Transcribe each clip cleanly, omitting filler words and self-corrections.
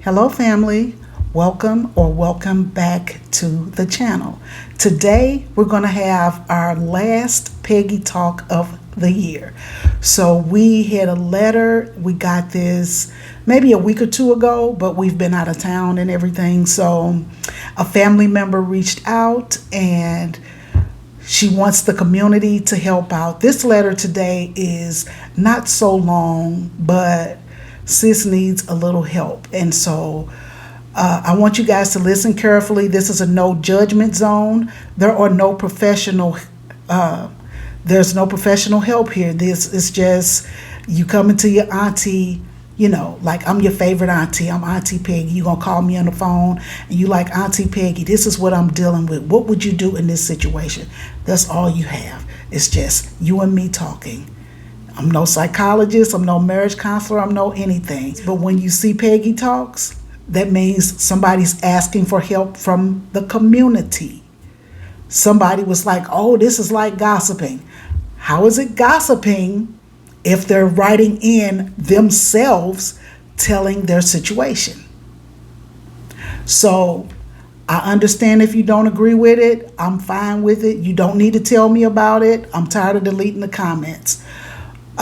Hello, family. Welcome back to the channel. Today, we're going to have our last Peggy Talk of the year. So we had a letter. We got this maybe a week or two ago, but we've been out of town and everything. So a family member reached out and she wants the community to help out. This letter today is not so long, but sis needs a little help. And so I want you guys to listen carefully. This is a no judgment zone. There's no professional help here. This is just you coming to your auntie, like I'm your favorite auntie. I'm Auntie Peggy. You're going to call me on the phone and you like, Auntie Peggy, this is what I'm dealing with. What would you do in this situation? That's all you have. It's just you and me talking. I'm no psychologist, I'm no marriage counselor, I'm no anything. But when you see Pegi Talks, that means somebody's asking for help from the community. Somebody was like, oh, this is like gossiping. How is it gossiping if they're writing in themselves telling their situation? So I understand if you don't agree with it. I'm fine with it. You don't need to tell me about it. I'm tired of deleting the comments.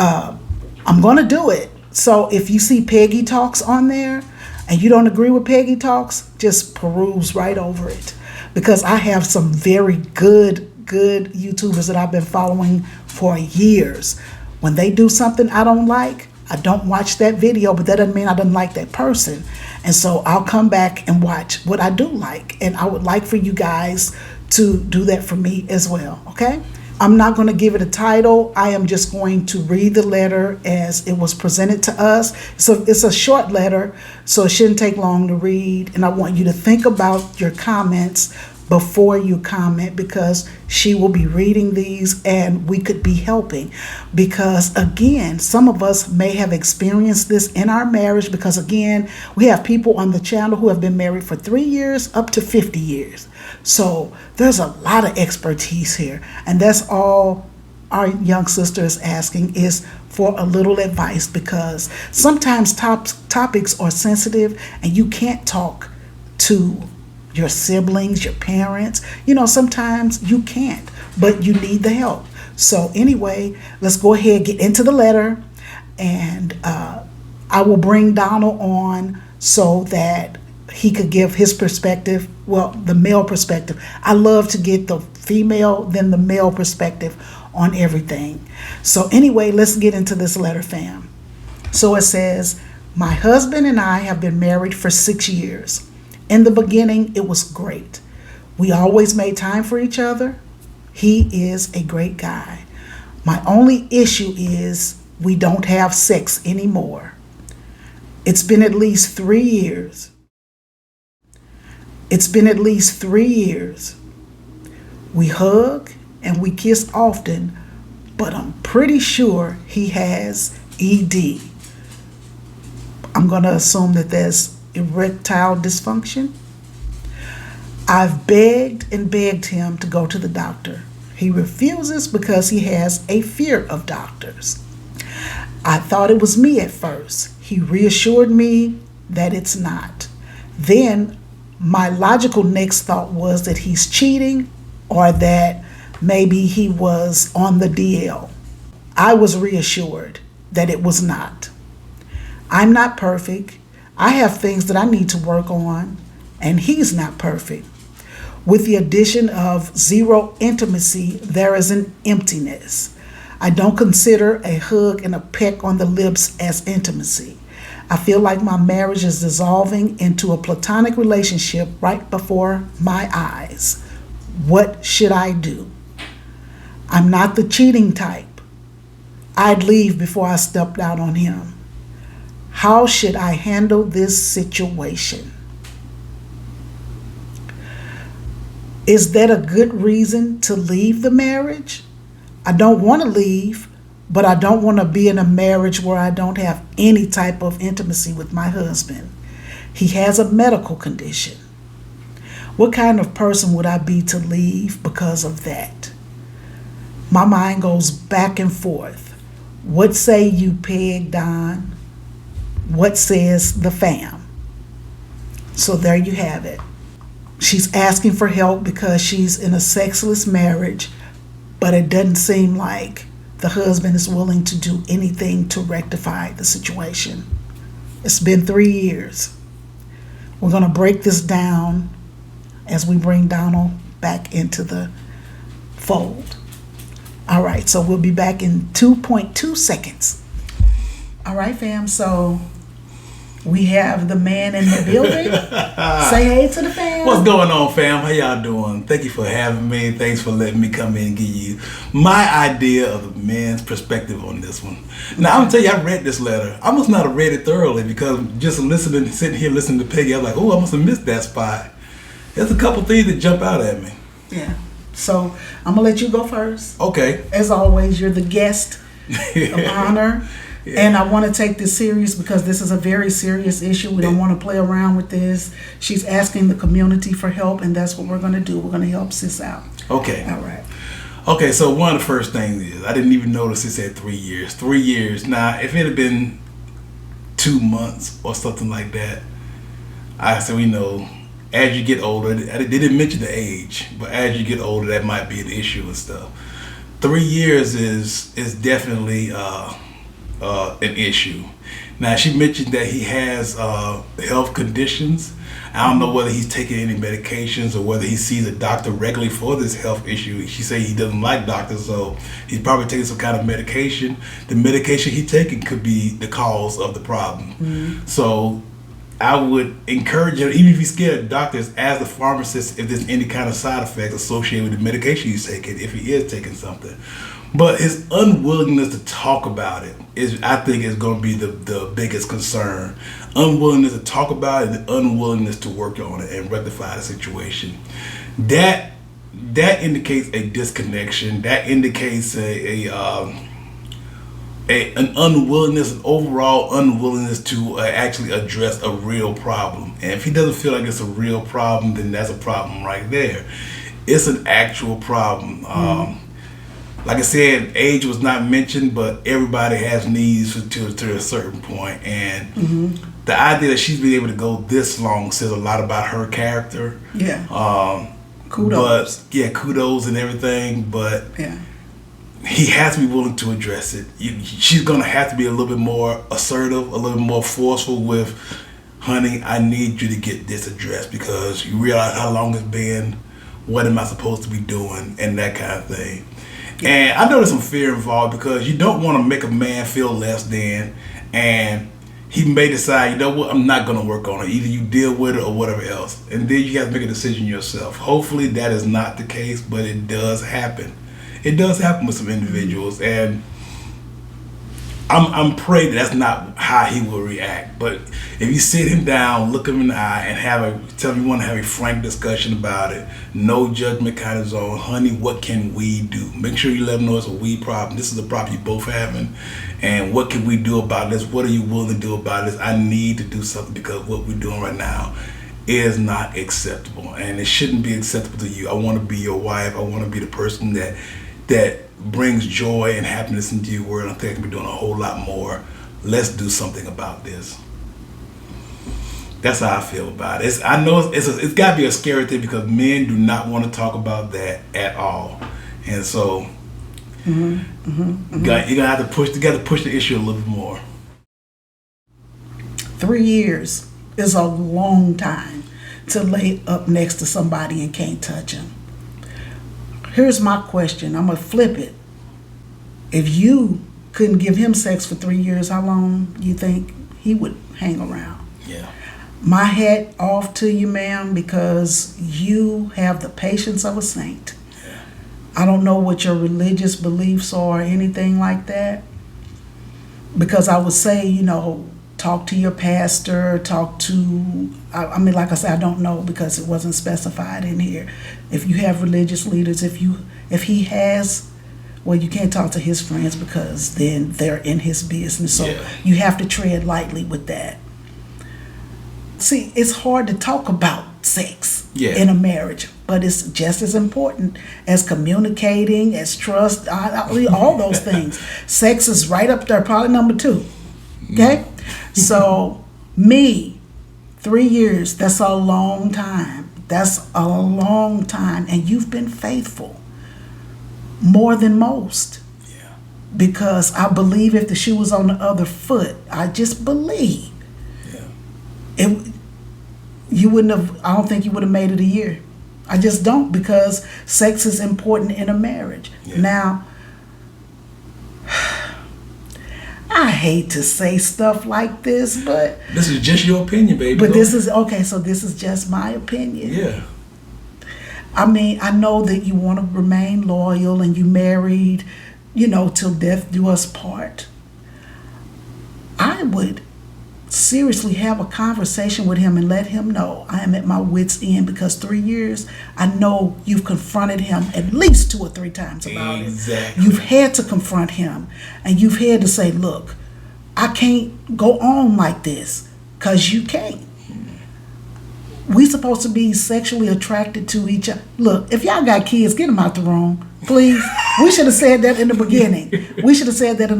I'm going to do it. So if you see Pegi Talks on there and you don't agree with Pegi Talks, just peruse right over it. Because I have some very good YouTubers that I've been following for years. When they do something I don't like, I don't watch that video, but that doesn't mean I don't like that person. And so I'll come back and watch what I do like. And I would like for you guys to do that for me as well, okay? I'm not going to give it a title. I am just going to read the letter as it was presented to us. So it's a short letter, so it shouldn't take long to read. And I want you to think about your comments before you comment, because she will be reading these and we could be helping. Because again, some of us may have experienced this in our marriage, because again, we have people on the channel who have been married for 3 years up to 50 years. So there's a lot of expertise here, and that's all our young sister is asking, is for a little advice, because sometimes topics are sensitive and you can't talk to your siblings, your parents. Sometimes you can't, but you need the help. So anyway, let's go ahead and get into the letter, and I will bring Donald on so that he could give his perspective, well, the male perspective. I love to get the female, then the male perspective on everything. So anyway, let's get into this letter, fam. So it says, my husband and I have been married for 6 years. In the beginning, it was great. We always made time for each other. He is a great guy. My only issue is we don't have sex anymore. It's been at least 3 years. We hug and we kiss often, but I'm pretty sure he has ED. I'm going to assume that there's erectile dysfunction. I've begged and begged him to go to the doctor. He refuses because he has a fear of doctors. I thought it was me at first. He reassured me that it's not. Then my logical next thought was that he's cheating, or that maybe he was on the DL. I was reassured that it was not. I'm not perfect. I have things that I need to work on, and he's not perfect. With the addition of zero intimacy, there is an emptiness. I don't consider a hug and a peck on the lips as intimacy. I feel like my marriage is dissolving into a platonic relationship right before my eyes. What should I do? I'm not the cheating type. I'd leave before I stepped out on him. How should I handle this situation? Is that a good reason to leave the marriage? I don't want to leave, but I don't want to be in a marriage where I don't have any type of intimacy with my husband. He has a medical condition. What kind of person would I be to leave because of that? My mind goes back and forth. What say you, Peg, Don? What says the fam? So there you have it. She's asking for help because she's in a sexless marriage, but it doesn't seem like the husband is willing to do anything to rectify the situation. It's been 3 years. We're going to break this down as we bring Donald back into the fold. All right, so we'll be back in 2.2 seconds. All right, fam, so we have the man in the building. Say hey to the fam. What's going on, fam? How y'all doing? Thank you for having me. Thanks for letting me come in and give you my idea of the man's perspective on this one. Now, I'm going to tell you, I read this letter. I must not have read it thoroughly because just sitting here listening to Peggy, I was like, oh, I must have missed that spot. There's a couple things that jump out at me. Yeah. So I'm going to let you go first. Okay. As always, you're the guest of honor. Yeah. And I want to take this serious because this is a very serious issue. We don't want to play around with this. She's asking the community for help, and that's what we're going to do. We're going to help sis out. Okay. All right. Okay, so one of the first things is, I didn't even notice it said 3 years. 3 years. Now, if it had been 2 months or something like that, I said, as you get older, they didn't mention the age, but as you get older, that might be an issue and stuff. 3 years is definitely an issue. Now, she mentioned that he has health conditions. I don't know whether he's taking any medications or whether he sees a doctor regularly for this health issue. She said he doesn't like doctors, so he's probably taking some kind of medication. The medication he's taking could be the cause of the problem. Mm-hmm. So I would encourage him, even if he's scared of doctors, ask the pharmacist if there's any kind of side effects associated with the medication he's taking, if he is taking something. But his unwillingness to talk about it I think is going to be the biggest concern. Unwillingness to talk about it and unwillingness to work on it and rectify the situation. That indicates a disconnection. That indicates an unwillingness, an overall unwillingness to actually address a real problem. And if he doesn't feel like it's a real problem, then that's a problem right there. It's an actual problem. Like I said, age was not mentioned, but everybody has needs to a certain point. And the idea that she's been able to go this long says a lot about her character. Yeah. Kudos. But, kudos and everything. But he has to be willing to address it. She's going to have to be a little bit more assertive, a little bit more forceful with, honey, I need you to get this addressed because you realize how long it's been, what am I supposed to be doing, and that kind of thing. And I know there's some fear involved because you don't want to make a man feel less than, and he may decide, I'm not going to work on it. Either you deal with it or whatever else. And then you have to make a decision yourself. Hopefully that is not the case, but it does happen. It does happen with some individuals, and I'm praying that's not how he will react. But if you sit him down, look him in the eye, and tell him you want to have a frank discussion about it, no judgment kind of zone, honey, what can we do? Make sure you let him know it's a we problem. This is a problem you both having, and what can we do about this? What are you willing to do about this? I need to do something because what we're doing right now is not acceptable, and it shouldn't be acceptable to you. I want to be your wife. I want to be the person that brings joy and happiness into your world. I think I can be doing a whole lot more. Let's do something about this. That's how I feel about it. I know it's got to be a scary thing because men do not want to talk about that at all, and so you're gonna have to push. You got to push the issue a little bit more. 3 years is a long time to lay up next to somebody and can't touch him. Here's my question. I'm going to flip it. If you couldn't give him sex for 3 years, how long you think he would hang around? Yeah. My hat off to you, ma'am, because you have the patience of a saint. Yeah. I don't know what your religious beliefs are or anything like that. Because I would say, talk to your pastor, like I said, I don't know because it wasn't specified in here. If you have religious leaders, if he has, well, you can't talk to his friends because then they're in his business. So you have to tread lightly with that. See, it's hard to talk about sex in a marriage, but it's just as important as communicating, as trust, all those things. Sex is right up there, probably number 2. Okay? So, 3 years, that's a long time. That's a long time. And you've been faithful more than most. Yeah. Because I believe if the shoe was on the other foot, I just believe it. You wouldn't have. I don't think you would have made it a year. I just don't, because sex is important in a marriage. Yeah. Now, I hate to say stuff like this, but this is just your opinion, baby. But this is okay. So this is just my opinion. Yeah. I mean, I know that you want to remain loyal and you married, till death do us part. I would seriously have a conversation with him and let him know I am at my wit's end, because 3 years, I know you've confronted him at least 2 or 3 times about it. You've had to confront him, and you've had to say, look, I can't go on like this, because you can't. We supposed to be sexually attracted to each other. Look, if y'all got kids, get them out the room, please. We should have said that in the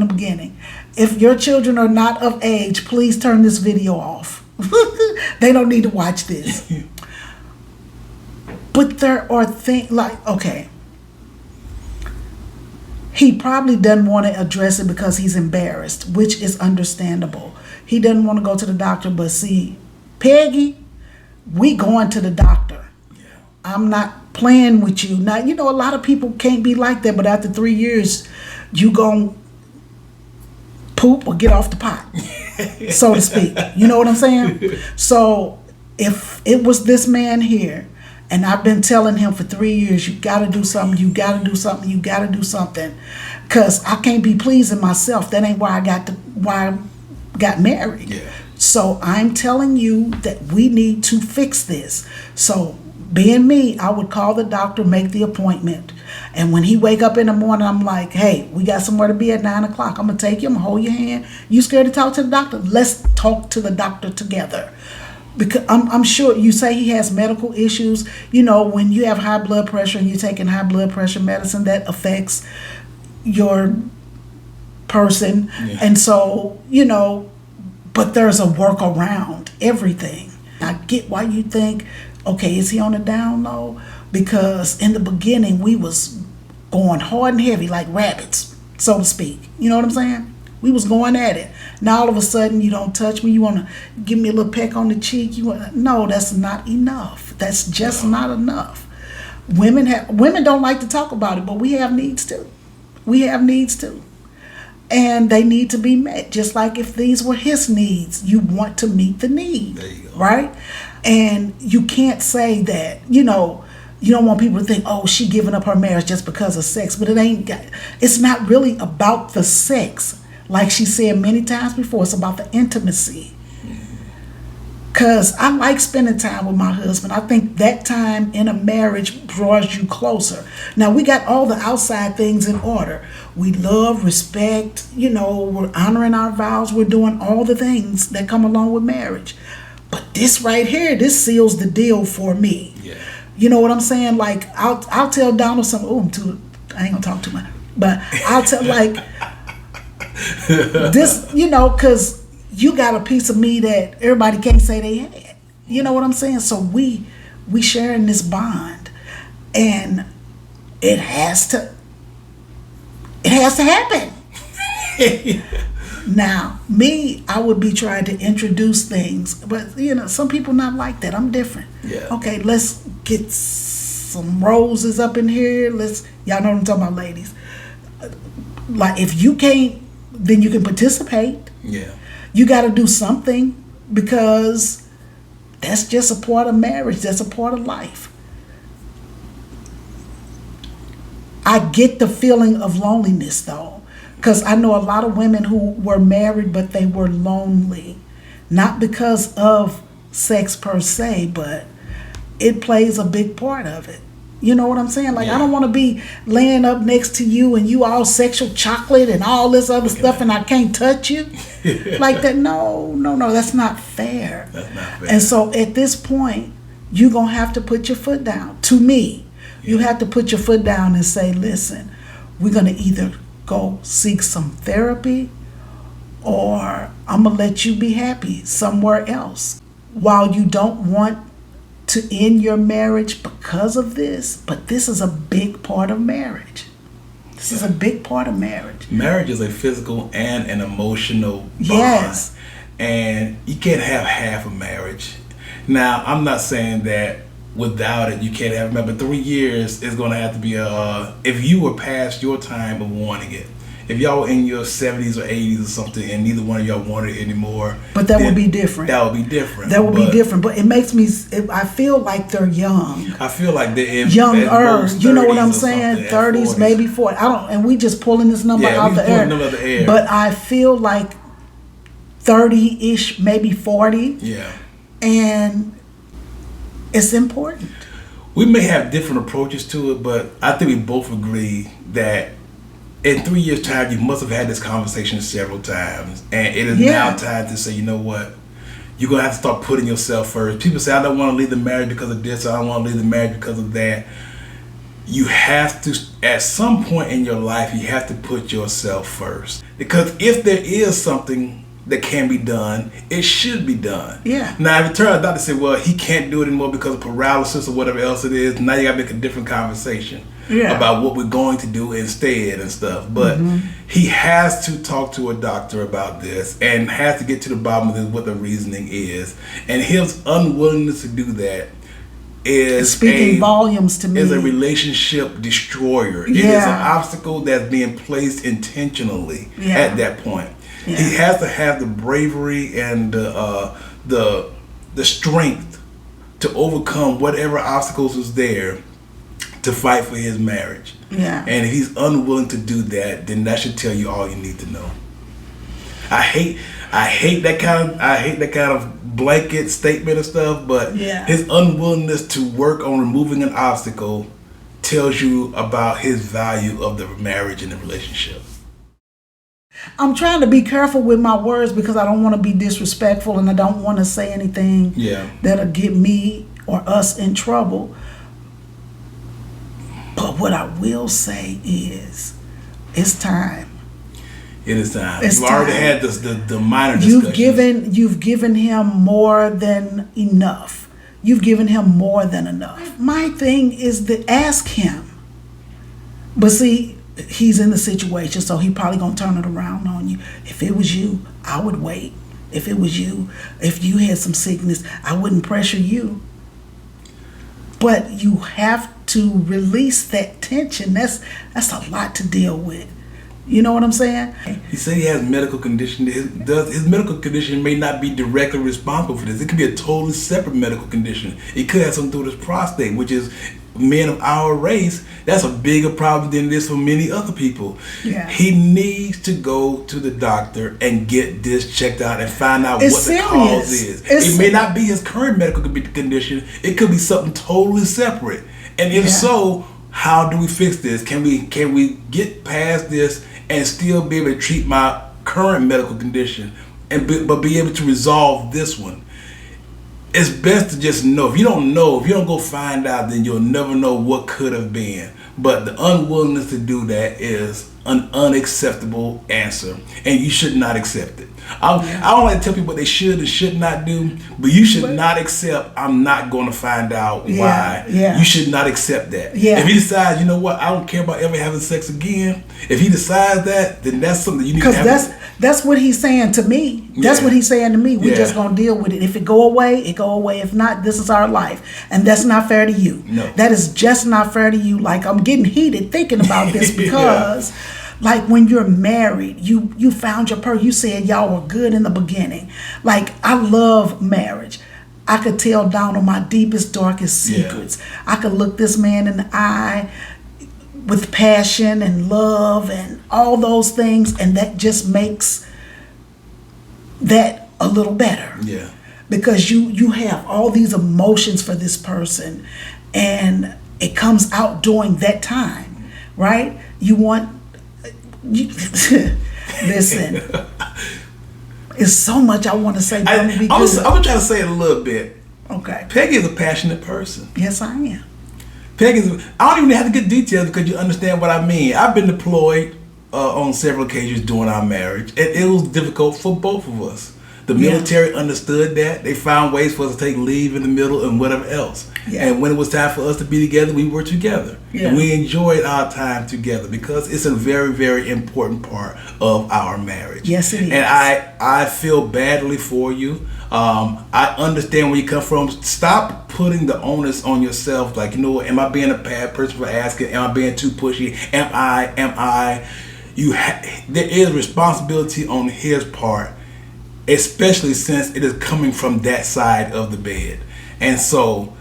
beginning. If your children are not of age, please turn this video off. They don't need to watch this. But there are things like, okay, he probably doesn't want to address it because he's embarrassed, which is understandable. He doesn't want to go to the doctor, but see, Peggy, we going to the doctor. Yeah. I'm not playing with you. Now, a lot of people can't be like that, but after 3 years, you gon' poop or get off the pot, so to speak. You know what I'm saying? So if it was this man here, and I've been telling him for 3 years, you got to do something, you got to do something, you got to do something, because I can't be pleasing myself. That ain't why I got married. Yeah. So I'm telling you that we need to fix this. So being me, I would call the doctor, make the appointment. And when he wake up in the morning, I'm like, hey, we got somewhere to be at 9 o'clock. I'm going to take you. I'm going to hold your hand. You scared to talk to the doctor? Let's talk to the doctor together. Because I'm sure you say he has medical issues. When you have high blood pressure and you're taking high blood pressure medicine, that affects your person. Yeah. And so, but there's a workaround everything. I get why you think, okay, is he on the down low? Because in the beginning, we was going hard and heavy like rabbits, so to speak. You know what I'm saying? We was going at it. Now all of a sudden, you don't touch me. You want to give me a little peck on the cheek. No, that's not enough. That's just not enough. Women don't like to talk about it, but we have needs too. And they need to be met. Just like if these were his needs, you want to meet the need. There you go. Right? And you can't say that, you don't want people to think, oh, she giving up her marriage just because of sex. But it's not really about the sex. Like she said many times before, it's about the intimacy. Because I like spending time with my husband. I think that time in a marriage draws you closer. Now, we got all the outside things in order. We love, respect, we're honoring our vows. We're doing all the things that come along with marriage. But this right here, this seals the deal for me. Yeah. You know what I'm saying? Like, I'll tell Donald something. I ain't going to talk too much. But I'll tell, like, this, because you got a piece of me that everybody can't say they had. You know what I'm saying? So we sharing this bond, and it has to happen. Now, me, I would be trying to introduce things, but some people not like that. I'm different. Yeah. Okay, let's get some roses up in here. Y'all know what I'm talking about, ladies. Like, if you can't, then you can participate. Yeah. You got to do something, because that's just a part of marriage. That's a part of life. I get the feeling of loneliness, though, because I know a lot of women who were married, but they were lonely. Not because of sex per se, but it plays a big part of it. You know what I'm saying? Like, yeah. I don't want to be laying up next to you and you all sexual chocolate and all this other stuff and I can't touch you. Like that. No, that's not fair. That's not fair. And so at this point, you're going to have to put your foot down. To me, you have to put your foot down and say, listen, we're going to either go seek some therapy, or I'm going to let you be happy somewhere else. while you don't want to end your marriage because of this, but this is a big part of marriage. This is a big part of marriage. Marriage is a physical and an emotional bond. Yes. And you can't have half a marriage. Now, I'm not saying that without it you can't have a marriage, but 3 years is going to have to be if you were past your time of wanting it. If y'all were in your 70s or 80s or something and neither one of y'all wanted it anymore. But that would be different. That would be different. That would be different. But it makes me, I feel like they're young. I feel like they're in younger. You know what I'm saying? 30s, maybe 40. And we just pulling this number out the air. But I feel like 30-ish, maybe 40. Yeah. And it's important. We may have different approaches to it, but I think we both agree that in 3 years' time, you must have had this conversation several times. And it is now time to say, you know what? You're going to have to start putting yourself first. People say, I don't want to leave the marriage because of this, or I don't want to leave the marriage because of that. You have to, at some point in your life, you have to put yourself first. Because if there is something that can be done, it should be done. Yeah. Now, if it turns out to say, well, he can't do it anymore because of paralysis or whatever else it is, now you got to make a different conversation about what we're going to do instead and stuff. But he has to talk to a doctor about this and has to get to the bottom of this, what the reasoning is. And his unwillingness to do that is speaking volumes to me. Is a relationship destroyer. It is an obstacle that's being placed intentionally at that point. Yeah. He has to have the bravery and the strength to overcome whatever obstacles is there to fight for his marriage. Yeah. And if he's unwilling to do that, then that should tell you all you need to know. I hate that kind of blanket statement and stuff, but his unwillingness to work on removing an obstacle tells you about his value of the marriage and the relationship. I'm trying to be careful with my words because I don't want to be disrespectful and I don't want to say anything that'll get me or us in trouble. But what I will say is, it's time. It is time. You've already had the minor discussions. You've given him more than enough. You've given him more than enough. My thing is to ask him. But see, he's in the situation, so he probably gonna turn it around on you. If it was you, I would wait. If it was you, if you had some sickness, I wouldn't pressure you. But you have to release that tension. That's a lot to deal with. You know what I'm saying? He said he has medical condition. His medical condition may not be directly responsible for this. It could be a totally separate medical condition. It could have something to do with his prostate, which is men of our race. That's a bigger problem than it is for many other people. Yeah. He needs to go to the doctor and get this checked out and find out what the cause is. It may not be his current medical condition. It could be something totally separate. And if so, how do we fix this? Can we get past this and still be able to treat my current medical condition but be able to resolve this one? It's best to just know. If you don't go find out, then you'll never know what could have been. But the unwillingness to do that is an unacceptable answer, and you should not accept it. I don't like to tell people what they should and should not do, but you should not accept, I'm not going to find out why. Yeah. You should not accept that. Yeah. If he decides, you know what, I don't care about ever having sex again, if he decides that, then that's something you need to have. Because that's what he's saying to me. That's what he's saying to me. We're just going to deal with it. If it go away, it go away. If not, this is our life. And that's not fair to you. No. That is just not fair to you. Like, I'm getting heated thinking about this because... Like when you're married, you found your person. You said y'all were good in the beginning. Like, I love marriage. I could tell down on my deepest, darkest secrets. I could look this man in the eye with passion and love and all those things, and that just makes that a little better. Yeah. Because you have all these emotions for this person, and it comes out during that time, right? Listen, it's so much I want to say. I'm gonna try to say it a little bit. Okay. Peggy is a passionate person. Yes, I am. I don't even have to get details because you understand what I mean. I've been deployed on several occasions during our marriage, and it was difficult for both of us. The military understood that. They found ways for us to take leave in the middle and whatever else. Yeah. And when it was time for us to be together, we were together. Yeah. And we enjoyed our time together because it's a very, very important part of our marriage. Yes, it is. And I feel badly for you. I understand where you come from. Stop putting the onus on yourself. Like, you know what? Am I being a bad person for asking? Am I being too pushy? Am I? There is responsibility on his part, especially since it is coming from that side of the bed. And so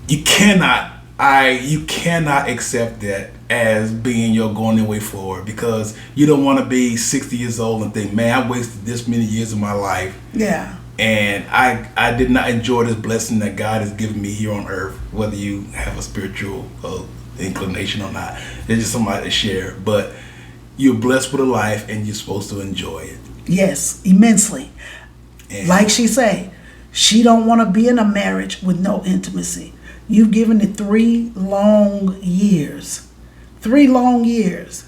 you cannot accept that as being your going way forward, because you don't want to be 60 years old and think, man, I wasted this many years of my life. Yeah. And I did not enjoy this blessing that God has given me here on earth, whether you have a spiritual inclination or not. It's just somebody to share. But you're blessed with a life and you're supposed to enjoy it. Yes, immensely. And like she say, she don't want to be in a marriage with no intimacy. You've given it 3 long years. 3 long years.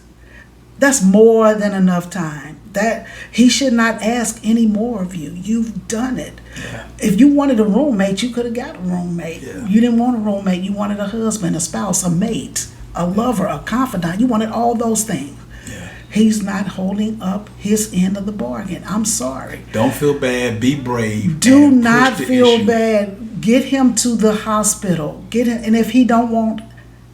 That's more than enough time. That he should not ask any more of you. You've done it. Yeah. If you wanted a roommate, you could have got a roommate. Yeah. You didn't want a roommate. You wanted a husband, a spouse, a mate, a lover, a confidant. You wanted all those things. Yeah. He's not holding up his end of the bargain. I'm sorry. Don't feel bad. Be brave. Do not feel bad. Get him to the hospital. Get him, and if he don't want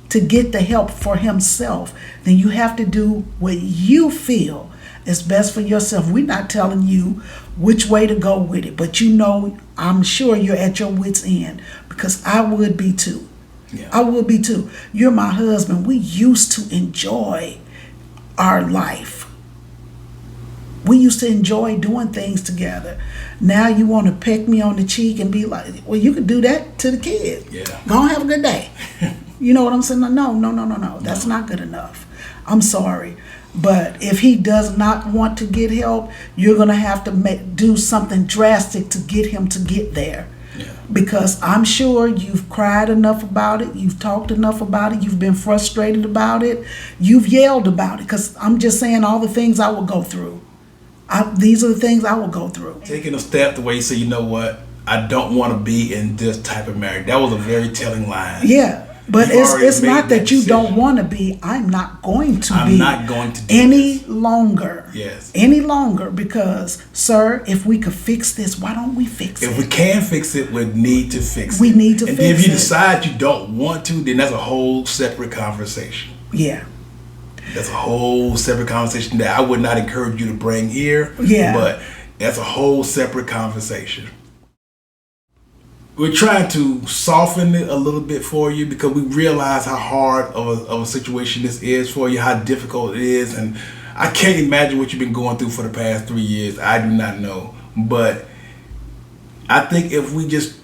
to get the help for himself, then you have to do what you feel is best for yourself. We're not telling you which way to go with it, but you know, I'm sure you're at your wit's end, because I would be too. Yeah. I would be too. You're my husband. We used to enjoy our life. We used to enjoy doing things together. Now you want to peck me on the cheek and be like, well, you could do that to the kid. Yeah. Go on, have a good day. You know what I'm saying? No. That's not good enough. I'm sorry. But if he does not want to get help, you're going to have to do something drastic to get him to get there. Yeah. Because I'm sure you've cried enough about it. You've talked enough about it. You've been frustrated about it. You've yelled about it. Because I'm just saying all the things I will go through. These are the things I will go through. Taking a step the way you say, you know what? I don't want to be in this type of marriage. That was a very telling line. Yeah. But it's not that you don't want to be. I'm not going to be. I'm not going to do any longer. Yes. Any longer, because, sir, if we could fix this, why don't we fix it? If we can fix it, we need to fix it. We need to fix it. And if you decide you don't want to, then that's a whole separate conversation. Yeah. That's a whole separate conversation that I would not encourage you to bring here. Yeah. But that's a whole separate conversation. We're trying to soften it a little bit for you because we realize how hard of a situation this is for you, how difficult it is. And I can't imagine what you've been going through for the past 3 years. I do not know. But I think if we just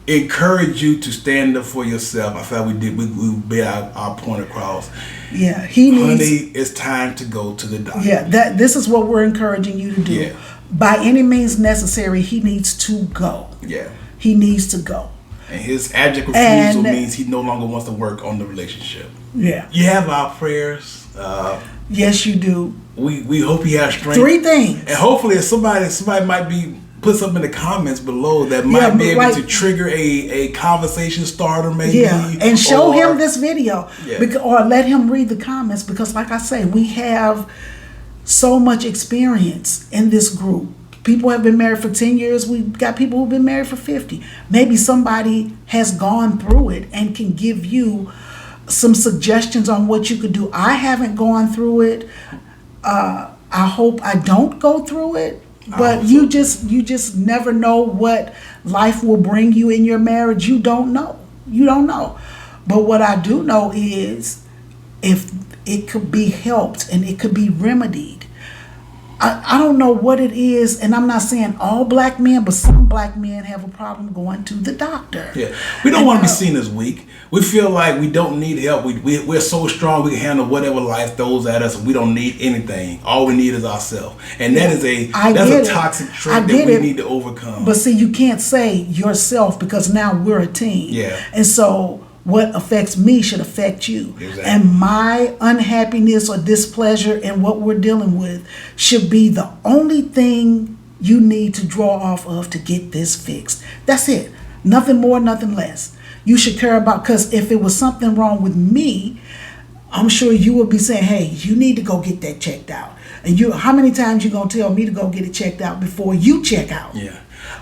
encourage you to stand up for yourself, I felt we beat our point across. Yeah, honey, it's time to go to the doctor. Yeah, this is what we're encouraging you to do. Yeah. By any means necessary, he needs to go. Yeah. He needs to go. And his abject refusal means he no longer wants to work on the relationship. Yeah. You have our prayers. Yes, you do. We hope he has strength. 3 things. And hopefully if somebody might be put something in the comments below that might be able to trigger a conversation starter maybe. Yeah, and show him this video. Yeah. Or let him read the comments, because like I say, we have so much experience in this group. People have been married for 10 years. We've got people who've been married for 50. Maybe somebody has gone through it and can give you some suggestions on what you could do. I haven't gone through it. I hope I don't go through it. But you just never know what life will bring you in your marriage. You don't know. But what I do know is if it could be helped and it could be remedied. I don't know what it is, and I'm not saying all black men, but some black men have a problem going to the doctor. Yeah, we don't want to be seen as weak. We feel like we don't need help. We're so strong we can handle whatever life throws at us. We don't need anything. All we need is ourselves, and that is a toxic trait that we need to overcome. But see, you can't say yourself, because now we're a team. Yeah, and so what affects me should affect you. Exactly. And my unhappiness or displeasure in what we're dealing with should be the only thing you need to draw off of to get this fixed. That's it. Nothing more, nothing less. You should care about, because if it was something wrong with me, I'm sure you would be saying, hey, you need to go get that checked out. And how many times you going to tell me to go get it checked out before you check out? Yeah.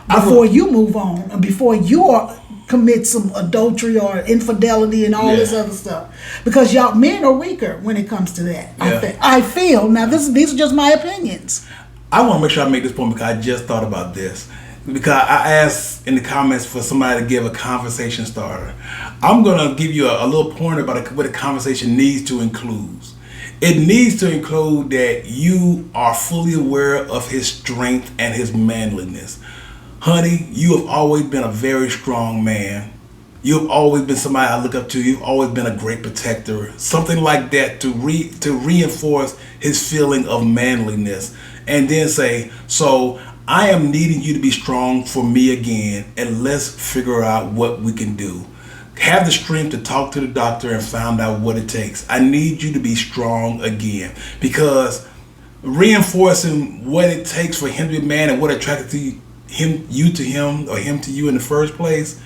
Before you move on, and before you commit some adultery or infidelity and all this other stuff. Because y'all men are weaker when it comes to that. Yeah. I feel, now these are just my opinions. I want to make sure I make this point because I just thought about this. Because I asked in the comments for somebody to give a conversation starter. I'm going to give you a little pointer about what a conversation needs to include. It needs to include that you are fully aware of his strength and his manliness. Honey, you have always been a very strong man. You have always been somebody I look up to. You've always been a great protector. Something like that to reinforce his feeling of manliness. And then say, so I am needing you to be strong for me again, and let's figure out what we can do. Have the strength to talk to the doctor and find out what it takes. I need you to be strong again, because reinforcing what it takes for him to be a man and what attracted you to him or him to you in the first place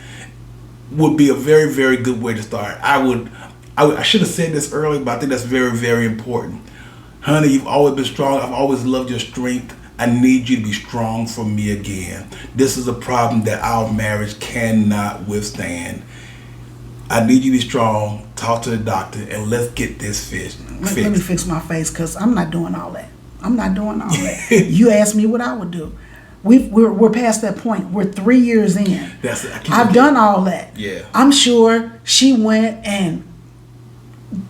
would be a very, very good way to start. I should have said this earlier, but I think that's very, very important. Honey, you've always been strong. I've always loved your strength. I need you to be strong for me again. This is a problem that our marriage cannot withstand. I need you to be strong. Talk to the doctor and let's get this fixed. Let me fix my face, because I'm not doing all that. I'm not doing all that. You asked me what I would do. We're past that point. We're 3 years in. I've done all that. Yeah. I'm sure she went and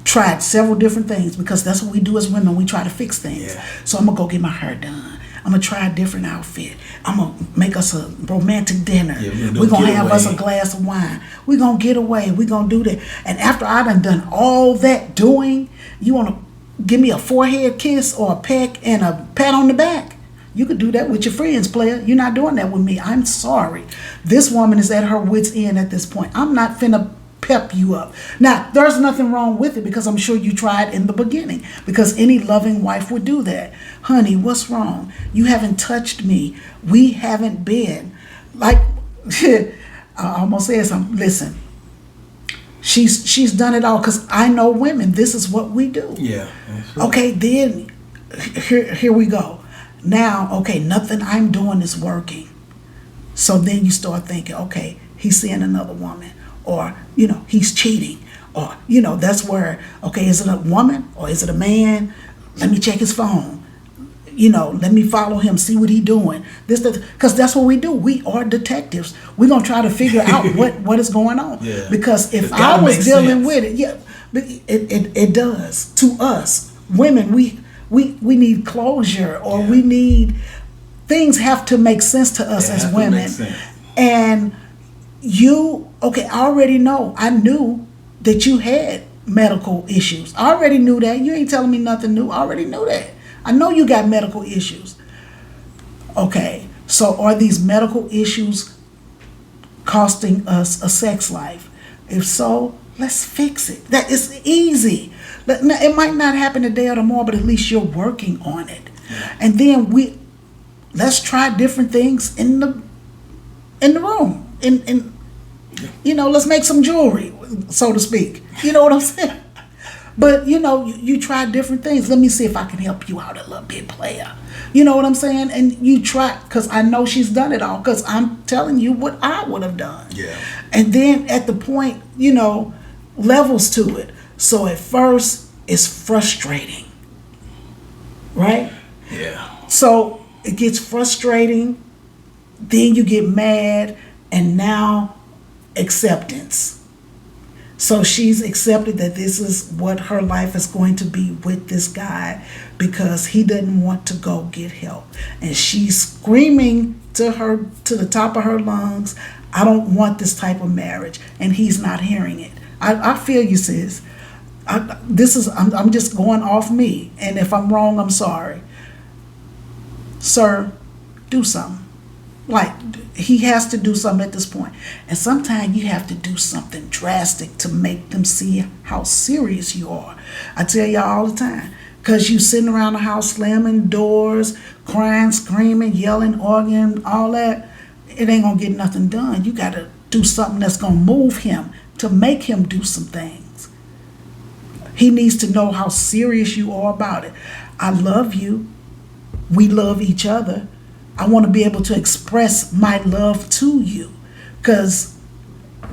tried several different things, because that's what we do as women. We try to fix things. Yeah. So I'm going to go get my hair done. I'm going to try a different outfit. I'm going to make us a romantic dinner. Yeah, we're going to have us a glass of wine. We're going to get away. We're going to do that. And after I done all that doing, you want to give me a forehead kiss or a peck and a pat on the back? You could do that with your friends, player. You're not doing that with me. I'm sorry. This woman is at her wit's end at this point. I'm not finna pep you up. Now, there's nothing wrong with it, because I'm sure you tried in the beginning, because any loving wife would do that. Honey, what's wrong? You haven't touched me. We haven't been. Like, I almost said something. Listen, she's done it all, because I know women. This is what we do. Yeah. Okay, then here we go. Now, okay, nothing I'm doing is working. So then you start thinking, okay, he's seeing another woman, or, he's cheating, or, that's where, okay, is it a woman or is it a man? Let me check his phone. Let me follow him, see what he's doing. Because that's what we do. We are detectives. We're going to try to figure out what is going on. Yeah. Because if I was dealing with it, yeah, it does. To us, women, we need closure, or we need, things have to make sense to us as women. And I already know. I knew that you had medical issues. I already knew that. You ain't telling me nothing new. I already knew that. I know you got medical issues. Okay, so are these medical issues costing us a sex life? If so, let's fix it. That is easy. It might not happen today or tomorrow, but at least you're working on it. Yeah. And then let's try different things in the room. Let's make some jewelry, so to speak. You know what I'm saying? But you try different things. Let me see if I can help you out a little bit, player. You know what I'm saying? And you try, because I know she's done it all, because I'm telling you what I would have done. Yeah. And then at the point, levels to it. So at first, it's frustrating, right? Yeah. So it gets frustrating, then you get mad, and now acceptance. So she's accepted that this is what her life is going to be with this guy, because he doesn't want to go get help. And she's screaming to the top of her lungs, I don't want this type of marriage. And he's not hearing it. I feel you, sis. I'm just going off me. And if I'm wrong, I'm sorry. Sir, do something. Like, he has to do something at this point. And sometimes you have to do something drastic to make them see how serious you are. I tell y'all all the time, Because you sitting around the house slamming doors, crying, screaming, yelling, arguing, all that, it ain't going to get nothing done. You got to do something that's going to move him, to make him do some things. He needs to know how serious you are about it. I love you. We love each other. I want to be able to express my love to you, because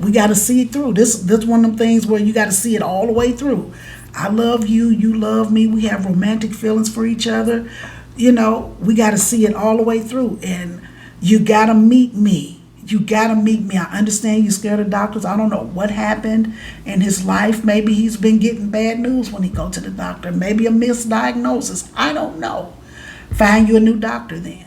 we got to see it through. This one of them things where you got to see it all the way through. I love you. You love me. We have romantic feelings for each other. We got to see it all the way through. And you got to meet me. You got to meet me. I understand you're scared of doctors. I don't know what happened in his life. Maybe he's been getting bad news when he go to the doctor. Maybe a misdiagnosis. I don't know. Find you a new doctor then.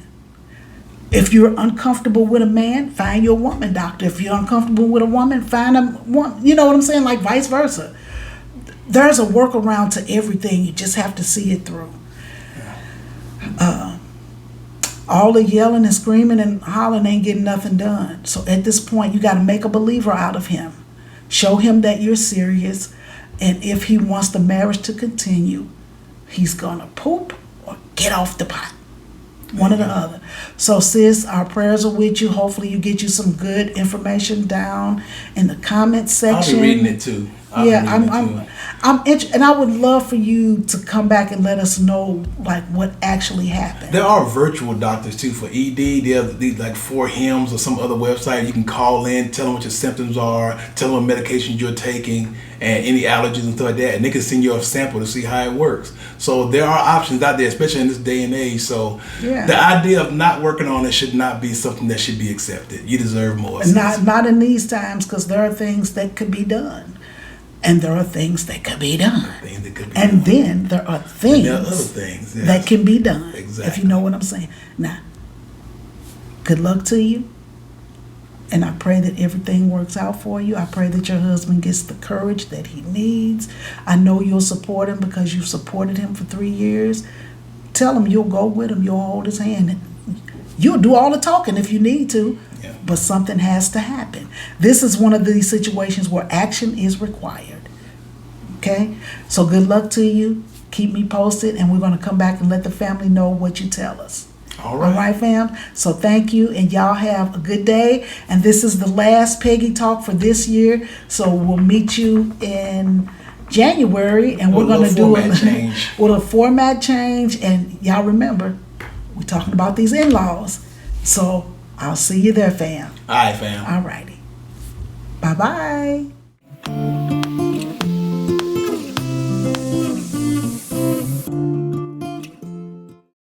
If you're uncomfortable with a man, find you a woman doctor. If you're uncomfortable with a woman, find a woman. You know what I'm saying? Like vice versa. There's a workaround to everything. You just have to see it through. All the yelling and screaming and hollering ain't getting nothing done. So at this point, you got to make a believer out of him. Show him that you're serious. And if he wants the marriage to continue, he's going to poop or get off the pot. One or the other. So sis, our prayers are with you. Hopefully you get you some good information down in the comment section. I'll be reading it too. I'm interested, and I would love for you to come back and let us know like what actually happened. There are virtual doctors too for ED. There are these like for HIMS or some other website. You can call in, tell them what your symptoms are, tell them what medications you're taking, and any allergies and stuff like that, and they can send you a sample to see how it works. So there are options out there, especially in this day and age. So the idea of not working on it should not be something that should be accepted. You deserve more. Not in these times, because there are things that could be done. And there are things that could be done. Then there are things, other things that can be done. Exactly. If you know what I'm saying. Now, good luck to you. And I pray that everything works out for you. I pray that your husband gets the courage that he needs. I know you'll support him because you've supported him for 3 years. Tell him you'll go with him. You'll hold his hand. You'll do all the talking if you need to. Yeah. But something has to happen. This is one of these situations where action is required. Okay? So good luck to you. Keep me posted, and we're going to come back and let the family know what you tell us. All right. All right, fam? So thank you, and y'all have a good day. And this is the last Pegi Talk for this year. So we'll meet you in January, and we're going to do a format change. And y'all remember, we're talking about these in-laws. So I'll see you there, fam. All right, fam. All righty. Bye-bye.